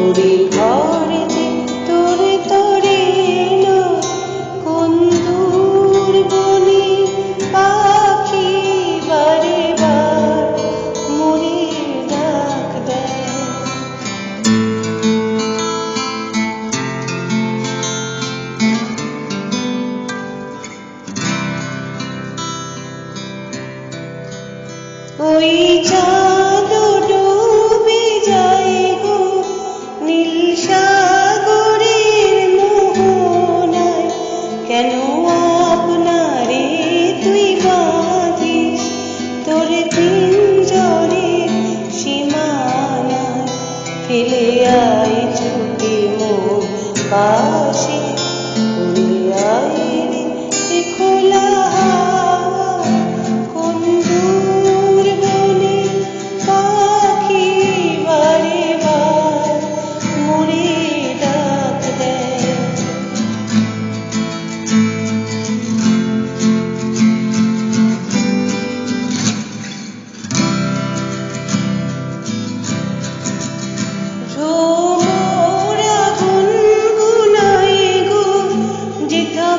তোরে ঘরে যে তোরে তোরে এলো কোন দূর বনে পাখি বারে বার মোরে ডাক দেয়। ওই চাঁদ ডুবে যায় গো নীল সাগরের মোহনায়, কেন আপনারে তুই বাঁধিস তোর পিঞ্জরের সীমানায়, ফেলে আয় ছুটে মোর পাশে উড়ে আয় রে এ খোলা হাওয়ায়, কোন দূর বনে পাখি বারে বার মোরে ডাক দেয়। ভ্রমরা গুনগুনায় গো যেথা